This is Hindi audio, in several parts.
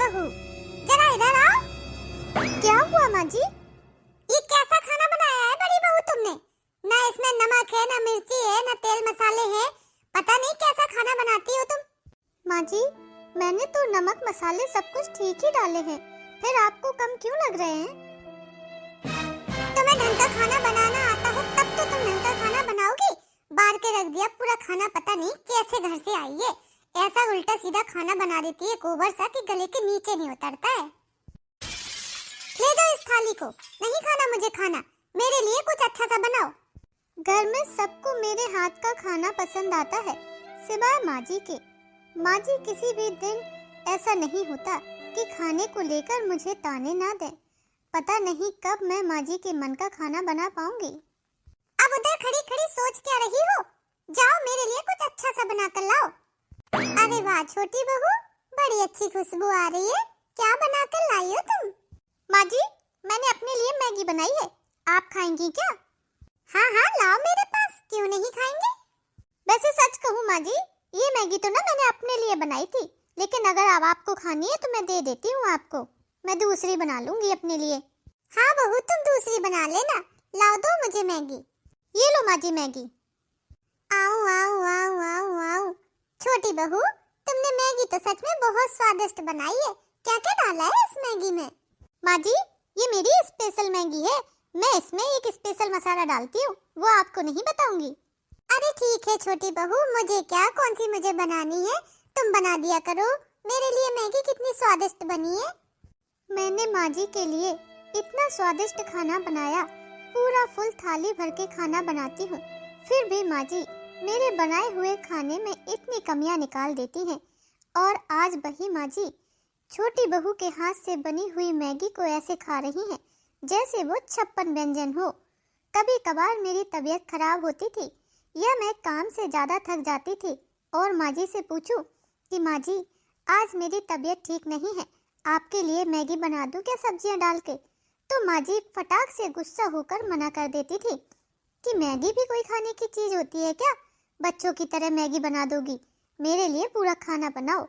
बहू, जरा इधर आओ। क्या हुआ माँ जी? ये कैसा खाना बनाया है बड़ी बहू तुमने? ना इसमें नमक है, ना मिर्ची है, ना तेल मसाले हैं। पता नहीं कैसा खाना बनाती हो तुम। माँ जी, मैंने तो नमक मसाले सब कुछ ठीक ही डाले हैं, फिर आपको कम क्यों लग रहे हैं? तुम्हें ढंग का खाना बनाना आता हो तब तो तुम ढंग का खाना बनाओगी। बाहर के रख दिया पूरा खाना, पता नहीं कैसे घर से आई है। ऐसा उल्टा सीधा खाना बना देती है गोबर सा कि गले के नीचे नहीं उतरता है। ले जाओ इस थाली को, नहीं खाना मुझे खाना, मेरे लिए कुछ अच्छा सा बनाओ। घर में सबको मेरे हाथ का खाना पसंद आता है, सिवाय माँ जी के। माँ जी किसी भी दिन ऐसा नहीं होता कि खाने को लेकर मुझे ताने ना दें। पता नहीं कब मैं माँ जी के मन का खाना बना पाऊंगी। अब उधर खड़ी खड़ी सोच क्या रही हो? जाओ मेरे लिए कुछ अच्छा सा बना कर लाओ। अरे वाह छोटी बहू, बड़ी अच्छी खुशबू आ रही है। क्या बना कर लाई हो तुम? माँ जी, मैंने अपने लिए मैगी बनाई है, आप खाएंगी क्या? हाँ हाँ लाओ मेरे पास, क्यों नहीं खाएंगे। वैसे सच कहूँ माँ जी, ये मैगी तो ना मैंने अपने लिए बनाई थी, लेकिन अगर अब आपको खानी है तो मैं दे देती हूँ आपको। मैं दूसरी बना लूंगी अपने लिए। हाँ बहू, तुम दूसरी बना लेना। लाओ दो मुझे मैगी। ये लो माँ जी मैगी। आओ आओ आओ आओ आओ। छोटी बहू, तुमने मैगी तो सच में बहुत स्वादिष्ट बनाई है। क्या क्या डाला है इस मैगी में? माँ जी, ये मेरी स्पेशल मैगी है, मैं इसमें एक स्पेशल मसाला डालती हूँ, वो आपको नहीं बताऊंगी। अरे ठीक है छोटी बहू, मुझे क्या, कौन सी मुझे बनानी है, तुम बना दिया करो। मेरे लिए मैगी कितनी स्वादिष्ट बनी है। मैंने माँ जी के लिए इतना स्वादिष्ट खाना बनाया, पूरा फुल थाली भर के खाना बनाती हूँ, फिर भी माँ जी मेरे बनाए हुए खाने में इतनी कमियां निकाल देती हैं। और आज वही माँ जी छोटी बहू के हाथ से बनी हुई मैगी को ऐसे खा रही हैं जैसे वो 56 व्यंजन हो। कभी कभार मेरी तबीयत खराब होती थी या मैं काम से ज़्यादा थक जाती थी और माँ जी से पूछूं कि माँ जी आज मेरी तबीयत ठीक नहीं है, आपके लिए मैगी बना दूं क्या सब्जियां डाल के? तो माँ जी फटाक से गुस्सा होकर मना कर देती थी कि मैगी भी कोई खाने की चीज़ होती है क्या, बच्चों की तरह मैगी बना दोगी, मेरे लिए पूरा खाना बनाओ।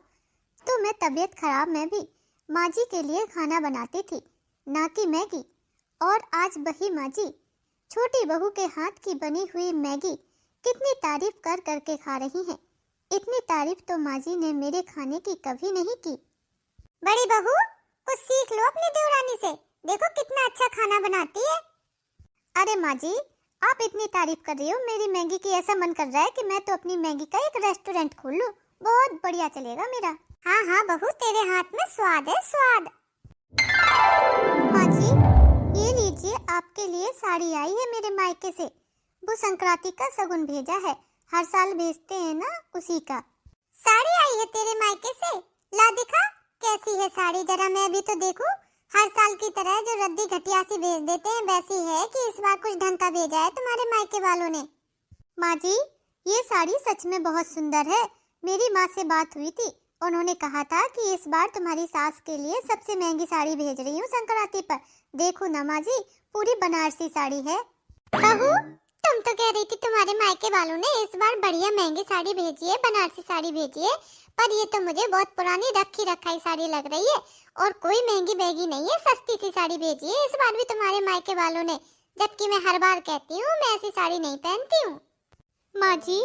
तो मैं तबीयत खराब में भी माँ जी के लिए खाना बनाती थी, ना कि मैगी। और आज वही माँ जी छोटी बहू के हाथ की बनी हुई मैगी कितनी तारीफ कर करके खा रही हैं। इतनी तारीफ तो माँ जी ने मेरे खाने की कभी नहीं की। बड़ी बहू, कुछ सीख लो अपनी देवरानी से, देखो कितना अच्छा खाना बनाती है। अरे माँ जी, आप इतनी तारीफ कर रही हो मेरी मैगी की, ऐसा मन कर रहा है कि मैं तो अपनी मैगी का एक रेस्टोरेंट खोल लूं, बहुत बढ़िया चलेगा मेरा। हाँ हाँ बहू, तेरे हाथ में स्वाद है स्वाद। माँ जी, ये लीजिए, आपके लिए साड़ी आई है मेरे मायके से, वो संक्रांति का शगुन भेजा है, हर साल भेजते हैं ना उसी का। साड़ी आई है तेरे मायके से? ला दिखा कैसी है साड़ी, जरा मैं भी तो देखूं। हर साल की तरह जो रद्दी घटिया सी भेज देते हैं वैसी है कि इस बार कुछ ढंग का भेजा है तुम्हारे मायके वालों ने। माँ जी, ये साड़ी सच में बहुत सुंदर है। मेरी माँ से बात हुई थी, उन्होंने कहा था कि इस बार तुम्हारी सास के लिए सबसे महंगी साड़ी भेज रही हूँ संक्रांति पर। देखो ना माँ जी, पूरी बनारसी साड़ी है। बहू, तुम तो कह रही थी तुम्हारे मायके वालों ने इस बार बढ़िया महंगी साड़ी भेजी है, बनारसी साड़ी भेजी है, पर ये तो मुझे बहुत पुरानी रखी रखाई साड़ी लग रही है और कोई महंगी बैगी नहीं है, सस्ती सी साड़ी भेजी है इस बार भी तुम्हारे मायके वालों ने, जबकि मैं हर बार कहती हूँ मैं ऐसी साड़ी नहीं पहनती हूँ। माँ जी,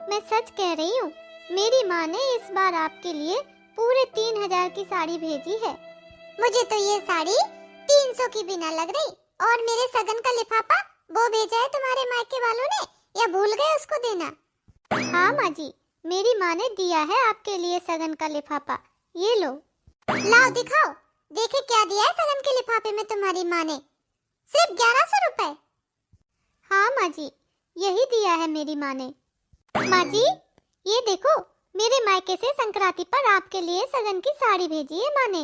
मैं सच कह रही हूँ, मेरी माँ ने इस बार आपके लिए पूरे 3000 की साड़ी भेजी है। मुझे तो ये साड़ी 300 की भी ना लग रही। और मेरे सगन का लिफाफा वो भेजा है तुम्हारे मायके वालों ने, या भूल गए उसको देना? हाँ माँ जी, मेरी माँ ने दिया है आपके लिए सगन का लिफाफा, ये लो। लाओ दिखाओ, देखे क्या दिया है सगन के लिफाफे में तुम्हारी माँ ने। सिर्फ 1100 रुपए? हाँ माँ जी, यही दिया है मेरी माँ ने। माँ जी, ये देखो, मेरे मायके से संक्रांति पर आपके लिए सगन की साड़ी भेजी है माँ ने।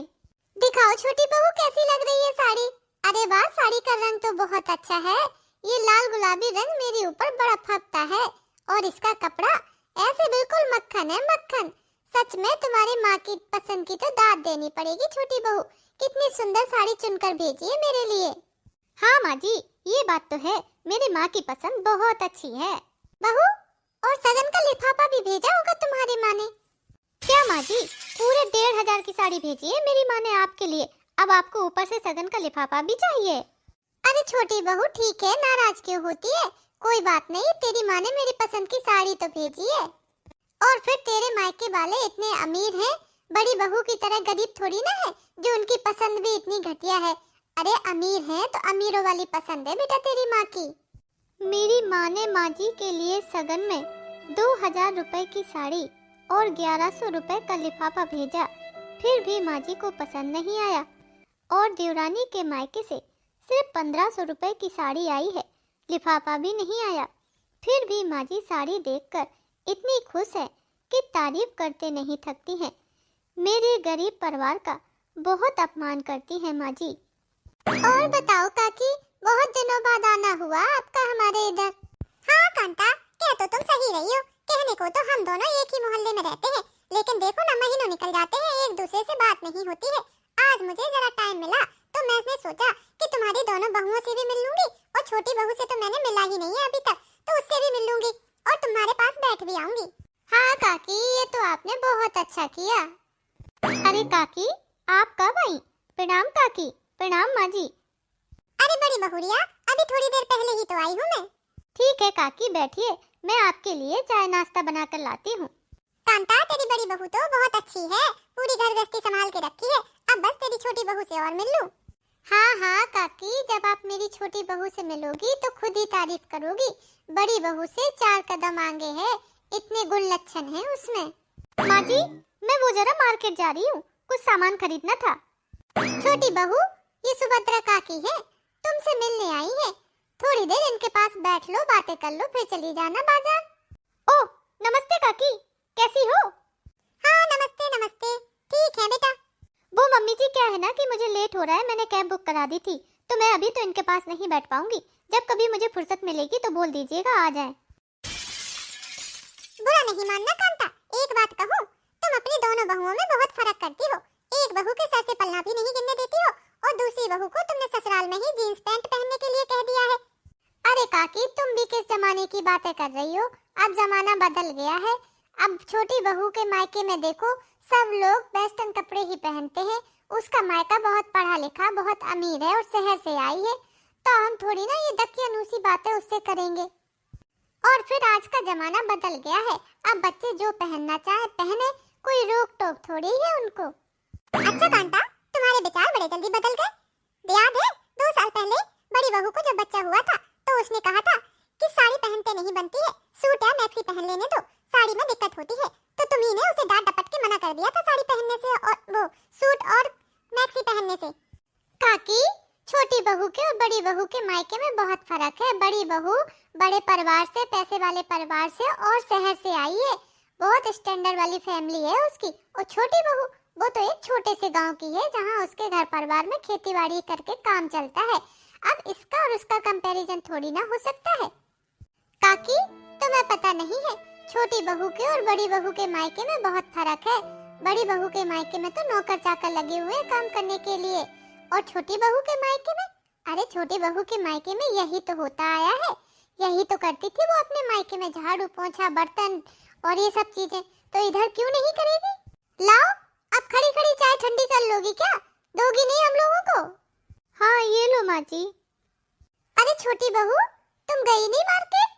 दिखाओ छोटी बहू कैसी लग रही है साड़ी। अरे वाह, साड़ी का रंग तो बहुत अच्छा है, ये लाल गुलाबी रंग मेरे ऊपर बड़ा फबता है और इसका कपड़ा ऐसे बिल्कुल मक्खन है मक्खन। सच में तुम्हारी माँ की पसंद की तो दाद देनी पड़ेगी छोटी बहू, कितनी सुंदर साड़ी चुनकर भेजी है मेरे लिए। हाँ माँ जी, ये बात तो है, मेरी माँ की पसंद बहुत अच्छी है। बहू, और सगन का लिफाफा भी भेजा होगा तुम्हारी माँ ने। क्या माँ जी, पूरे 1500 की साड़ी भेजी है मेरी माँ ने आपके लिए। अब आपको ऊपर से सगन का लिफाफा भी चाहिए। अरे छोटी बहू ठीक है, नाराज क्यों होती है? कोई बात नहीं, तेरी माँ ने मेरी पसंद की साड़ी तो भेजी है। और फिर तेरे मायके वाले इतने अमीर हैं, बड़ी बहू की तरह गरीब थोड़ी ना है जो उनकी पसंद भी इतनी घटिया है। अरे अमीर हैं तो अमीरों वाली पसंद है बेटा तेरी माँ की। मेरी माँ ने माँ जी के लिए सगन में 2000 रुपए की साड़ी और 1100 रुपए का लिफाफा भेजा, फिर भी माँ जी को पसंद नहीं आया। और देवरानी के मायके से सिर्फ 1500 रुपए की साड़ी आई है, लिफाफा भी नहीं आया। फिर भी माँ जी साड़ी देखकर इतनी खुश है कि तारीफ करते नहीं थकती हैं। मेरे गरीब परिवार का बहुत अपमान करती है माँ जी। और बताओ काकी, बहुत दिनों बाद आना हुआ आपका हमारे इधर। हाँ कांता, कह तो तुम सही रही हो। कहने को तो हम दोनों एक ही मोहल्ले में रहते हैं, लेकिन देखो ना महीनों निकल जाते हैं, एक दूसरे से बात नहीं होती है। आज मुझे जरा टाइम मिला तो मैंने सोचा कि तुम्हारी दोनों बहुओं से भी मिल लूंगी, और छोटी बहू से तो मैंने मिला ही नहीं है अभी तक, तो उससे भी मिल लूंगी और तुम्हारे पास बैठ भी आऊंगी। हाँ काकी, ये तो आपने बहुत अच्छा किया। अरे काकी, आप कब आई? प्रणाम काकी। प्रणाम माँ जी। अरे बड़ी बहुरिया, अभी थोड़ी देर पहले ही तो आई हूँ मैं। ठीक है काकी, बैठिए, मैं आपके लिए चाय नाश्ता बनाकर लाती हूँ। कांता, तेरी बड़ी बहू तो बहुत अच्छी है, पूरी घर गृहस्थी संभाल के रखी है। अब बस तेरी छोटी बहू से और मिल लूं। हाँ हाँ काकी, जब आप मेरी छोटी बहू से मिलोगी तो खुद ही तारीफ करोगी। बड़ी बहू से 4 कदम आगे है, इतने गुण लक्षण है उसमें। माँ जी, मैं वो जरा मार्केट जा रही हूँ, कुछ सामान खरीदना था। छोटी बहू, ये सुभद्रा काकी है, तुमसे मिलने आई है। थोड़ी देर इनके पास बैठ लो, बातें कर लो, फिर चली जाना बाजार। ओह, नमस्ते काकी, कैसी हो? हाँ नमस्ते नमस्ते, ठीक है बेटा। वो मम्मी जी, क्या है ना कि मुझे लेट हो रहा है, मैंने कैब बुक करा दी थी, तो मैं अभी तो इनके पास नहीं बैठ पाऊंगी। जब कभी मुझे फुर्सत मिलेगी तो बोल दीजिएगा, आ जाएं। बुरा नहीं मानना कांता, एक बात कहूँ, तुम अपनी दोनों बहुओं में बहुत फर्क करती हो। एक बहू के सर से पल्ला भी नहीं गिनने देती हो, और दूसरी बहू को तुमने ससुराल में ही जींस पैंट पहनने के लिए कह दिया है। अरे काकी, तुम भी किस जमाने की बातें कर रही हो? अब जमाना बदल गया है। अब छोटी बहू के मायके में देखो, सब लोग वेस्टर्न कपड़े ही पहनते हैं। उसका मायका बहुत पढ़ा लिखा, बहुत अमीर है और शहर से आई है, तो हम थोड़ी ना ये दकियानूसी बातें उससे करेंगे। और फिर आज का जमाना बदल गया है, अब बच्चे जो पहनना चाहे पहने, कोई रोक टोक थोड़ी है उनको। अच्छा कांता, तुम्हारे विचार बड़े जल्दी बदल गए। याद है 2 साल पहले बड़ी बहू को जब बच्चा हुआ था तो उसने कहा था कि साड़ी पहनते नहीं बनती है, सूट या मैक्सी पहन लेने दो, साड़ी में दिक्कत होती है। तो तुम्ही ने उसे डांट डपट के मना कर दिया था साड़ी पहनने से, और वो सूट और मैक्सी पहनने से। काकी, छोटी बहू के और बड़ी बहू के मायके में बहुत फर्क है। बड़ी बहू बड़े परिवार से, पैसे वाले परिवार से और शहर से आई है, बहुत स्टैंडर्ड वाली फैमिली है उसकी। और छोटी बहू, वो तो एक छोटे से गांव की है जहां उसके घर परिवार में खेतीबाड़ी करके काम चलता है। अब इसका और उसका कंपैरिजन थोड़ी ना हो सकता है। काकी, तुम्हें पता नहीं है, छोटी बहू के और बड़ी बहू के मायके में बहुत फर्क है। बड़ी बहू के मायके में तो नौकर चाकर लगे हुए हैं काम करने के लिए, और छोटी बहू के मायके में, अरे छोटी बहू के मायके में यही तो होता आया है, यही तो करती थी वो अपने मायके में, झाड़ू पोंछा बर्तन और ये सब चीजें, तो इधर क्यों नहीं करेगी? लाओ, अब खड़ी खड़ी चाय ठंडी कर लोगी क्या? दोगी नहीं हम लोगों को? हाँ ये लो माँ जी। अरे छोटी बहू, तुम गई नहीं मार्केट?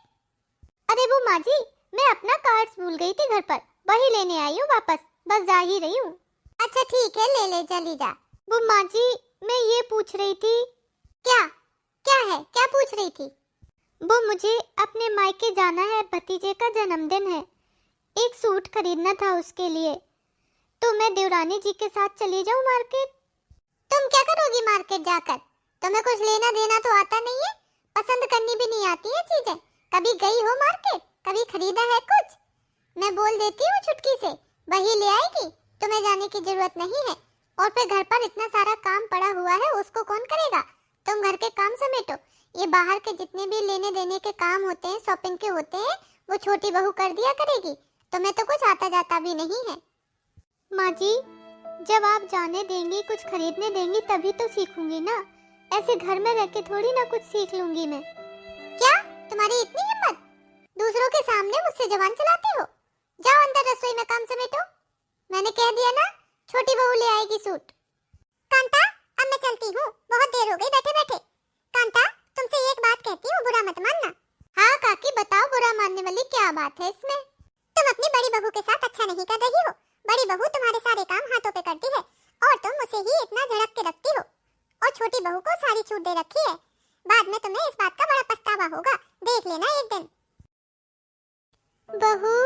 अरे वो माँ जी, मैं अपना कार्ड्स भूल गई थी घर पर, वही लेने आई हूँ वापस, बस जा ही रही हूँ। अच्छा ठीक है, ले ले चली जा। वो माँ जी, मैं ये पूछ रही थी। क्या? क्या है, क्या पूछ रही थी? वो मुझे अपने मायके जाना है, भतीजे का जन्मदिन है, एक सूट खरीदना था उसके लिए, तो मैं देवरानी जी के साथ चली जाऊँ मार्केट? तुम क्या करोगी मार्केट जाकर? तुम्हें कुछ लेना देना तो आता नहीं है, पसंद करनी भी नहीं आती है चीजें। कभी गई हो मार्केट, कभी खरीदा है कुछ? मैं बोल देती हूँ चुटकी से, वही ले आएगी, तुम्हें जाने की जरूरत नहीं है। और फिर घर पर इतना सारा काम पड़ा हुआ है, उसको कौन करेगा? तुम घर के काम समेटो, ये बाहर के जितने भी लेने देने के काम होते हैं, शॉपिंग के होते हैं, वो छोटी बहू कर दिया करेगी। तुम्हें तो कुछ आता जाता भी नहीं है। माँ जी, जब आप जाने देंगी, कुछ खरीदने देंगी, तभी तो सीखूंगी ना, ऐसे घर में रह के थोड़ी ना कुछ सीख लूंगी मैं। क्या तुम्हारी इतनी हिम्मत? दूसरों के सामने मुझसे जबान चलाते हो? जाओ अंदर रसोई में काम समेटो, मैंने कह दिया ना, छोटी बहू ले आएगी सूट। कांता, अब मैं चलती हूँ, बहुत देर हो गई बैठे बैठे। कांता, तुमसे एक बात कहती हूँ, बुरा मत मानना। हाँ काकी बताओ, बुरा मानने वाली क्या बात है इसमें? तुम अपनी बड़ी बहू के साथ अच्छा नहीं कर रही हो। बड़ी बहू तुम्हारे सारे काम हाथों पे करती है और तुम उसे ही इतना झड़क के रखती हो, और छोटी बहू को सारी छूट दे रखी है। बाद में तुम्हें इस बात का बड़ा पछतावा होगा, देख लेना एक दिन। बहू,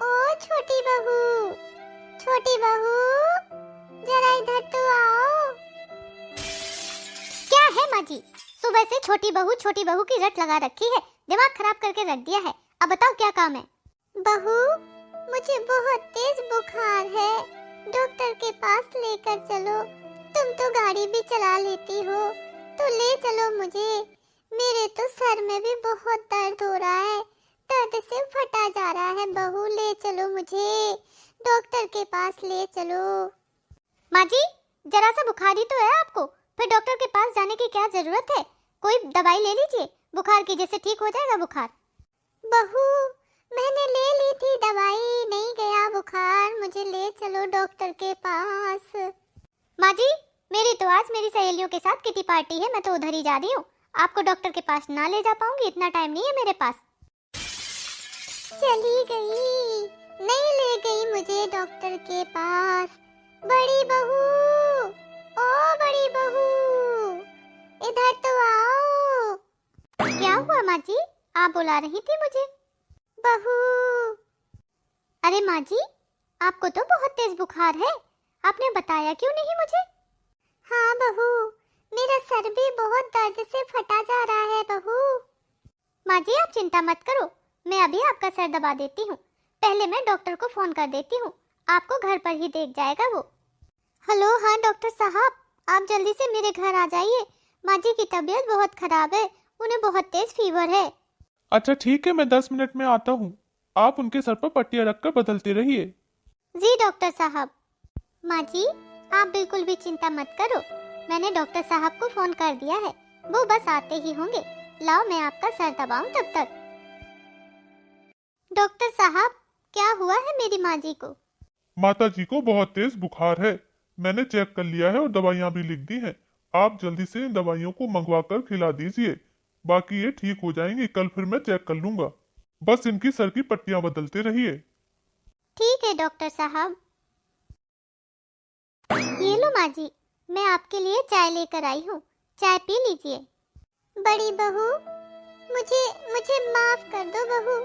ओ छोटी बहू, छोटी बहू, जरा इधर तो आओ। क्या है माँ जी, सुबह से छोटी बहू की रट लगा रखी है, दिमाग खराब करके रख दिया है। अब बताओ क्या काम है? बहू, मुझे बहुत तेज बुखार है, डॉक्टर के पास लेकर चलो। तुम तो गाड़ी भी चला लेती हो, तो ले चलो मुझे। मेरे तो सर में भी बहुत दर्द हो रहा है, दर्द से फटा जा रहा है। बहू ले चलो मुझे, डॉक्टर के पास ले चलो। माँ जी, जरा सा बुखार ही तो है आपको, फिर डॉक्टर के पास जाने की क्या जरूरत है? कोई दवाई ले लीजिए बुखार की, जैसे ठीक हो जाएगा बुखार। बहू, मैंने ले ली थी दवाई, नहीं गया बुखार, मुझे ले चलो डॉक्टर के पास। माँ जी, मेरी तो आज मेरी सहेलियों के साथ किटी पार्टी है, मैं तो उधर ही जा रही हूँ। आपको डॉक्टर के पास ना ले जा पाऊंगी, इतना टाइम नहीं है मेरे पास। चली गई, नहीं ले गई मुझे डॉक्टर के पास। बड़ी बहू, ओ बड़ी बहू, इधर तो आओ। क्या हुआ माँ जी, आप बुला रही थी मुझे? बहू। अरे माँ जी, आपको तो बहुत तेज बुखार है, आपने बताया क्यों नहीं मुझे? हाँ बहू, मेरा सर भी बहुत दर्द से फटा जा रहा है बहू। माँ जी आप चिंता मत करो, मैं अभी आपका सर दबा देती हूँ। पहले मैं डॉक्टर को फोन कर देती हूँ, आपको घर पर ही देख जाएगा वो। हेलो, हाँ डॉक्टर साहब, आप जल्दी से मेरे घर आ जाइए। माँ जी की तबीयत बहुत खराब है, उन्हें बहुत तेज फीवर है। अच्छा ठीक है, मैं 10 मिनट में आता हूँ। आप उनके सर पर पट्टियाँ रखकर बदलते रहिए। जी डॉक्टर साहब। माँ जी आप बिल्कुल भी चिंता मत करो, मैंने डॉक्टर साहब को फोन कर दिया है, वो बस आते ही होंगे। लाओ मैं आपका सर दबाऊं तब तक। डॉक्टर साहब, क्या हुआ है मेरी माँ जी को? माता जी को बहुत तेज बुखार है, मैंने चेक कर लिया है और दवाइयाँ भी लिख दी हैं। आप जल्दी से इन दवाइयों को मंगवा कर खिला दीजिए, बाकी ये ठीक हो जाएंगी। कल फिर मैं चेक कर लूंगा, बस इनकी सर की पट्टियाँ बदलते रहिए। ठीक है डॉक्टर साहब। ये लो माँ जी, मैं आपके लिए चाय लेकर आई हूँ, चाय पी लीजिए। बड़ी बहू, मुझे मुझे माफ कर दो बहू,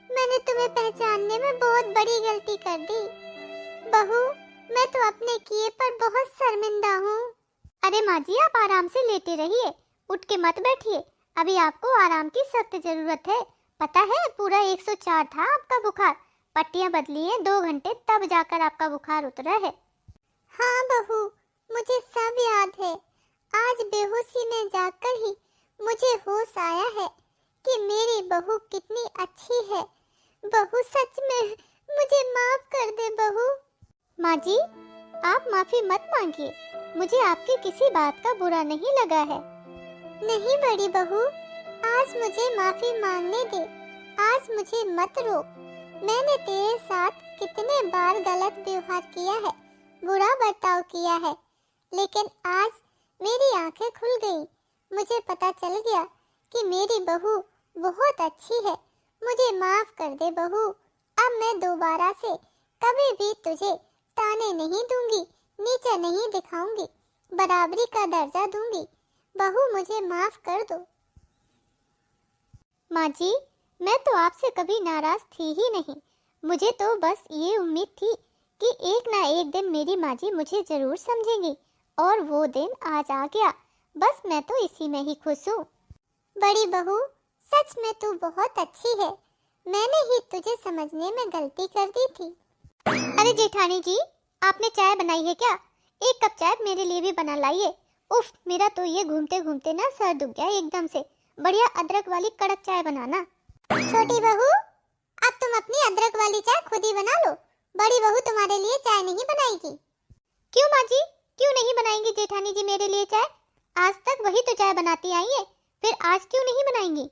मैंने तुम्हें पहचानने में बहुत बड़ी गलती कर दी। बहू, मैं तो अपने किए पर बहुत शर्मिंदा हूँ। अरे माँ जी आप आराम से लेटे रहिए, उठ के मत बैठिए, अभी आपको आराम की सख्त जरूरत है। पता है पूरा 104 था आपका बुखार, पट्टियाँ बदली हैं 2 घंटे तब जाकर आपका बुखार उतरा है। हाँ बहू, मुझे सब याद है। आज बेहोशी में जाकर ही मुझे होश आया है कि मेरी बहू कितनी अच्छी है। बहू सच में मुझे माफ कर दे बहू। माँ जी आप माफी मत मांगिए, मुझे आपकी किसी बात का बुरा नहीं लगा है। नहीं बड़ी बहू, आज मुझे माफी मांगने दे, आज मुझे मत रोक। मैंने तेरे साथ कितने बार गलत व्यवहार किया है, बुरा बर्ताव किया है, लेकिन आज मेरी आंखें खुल गई। मुझे पता चल गया कि मेरी बहू बहुत अच्छी है। मुझे माफ कर दे बहू, अब मैं दोबारा से कभी भी तुझे ताने नहीं दूंगी, नीचे नहीं दिखाऊंगी, बराबरी का दर्जा दूंगी। बहू मुझे माफ कर दो। माँ जी मैं तो आपसे कभी नाराज थी ही नहीं, मुझे तो बस ये उम्मीद थी कि एक ना एक दिन मेरी माँ जी मुझे जरूर समझेंगी, और वो दिन आज आ गया। बस मैं तो इसी में ही खुश हूँ। बड़ी बहू सच में तू बहुत अच्छी है, मैंने ही तुझे समझने में गलती कर दी थी। अरे जेठानी जी आपने चाय बनाई है क्या? एक कप चाय मेरे लिए भी बना लाइए। उफ, मेरा तो ये घूमते घूमते ना सर दुख गया एकदम से। बढ़िया अदरक वाली कड़क चाय बनाना। छोटी बहू अब तुम अपनी अदरक वाली चाय खुद ही बना लो, बड़ी बहू तुम्हारे लिए चाय नहीं बनाएगी। क्यों माँ जी, क्यों नहीं बनाएंगी जेठानी जी मेरे लिए चाय? आज तक वही तो चाय बनाती आई है, फिर आज क्यों नहीं बनाएंगी?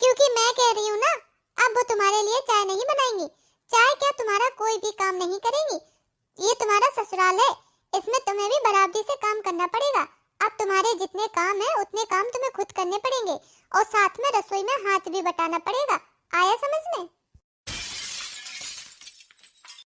क्योंकि मैं कह रही हूँ ना, अब वो तुम्हारे लिए चाय नहीं बनाएंगी। चाय क्या तुम्हारा कोई भी काम नहीं करेंगी? ये तुम्हारा ससुराल है, इसमें तुम्हें भी बराबरी से काम करना पड़ेगा। अब तुम्हारे जितने काम है उतने काम तुम्हें खुद करने पड़ेंगे और साथ में रसोई में हाथ भी बटाना पड़ेगा। आया समझ में?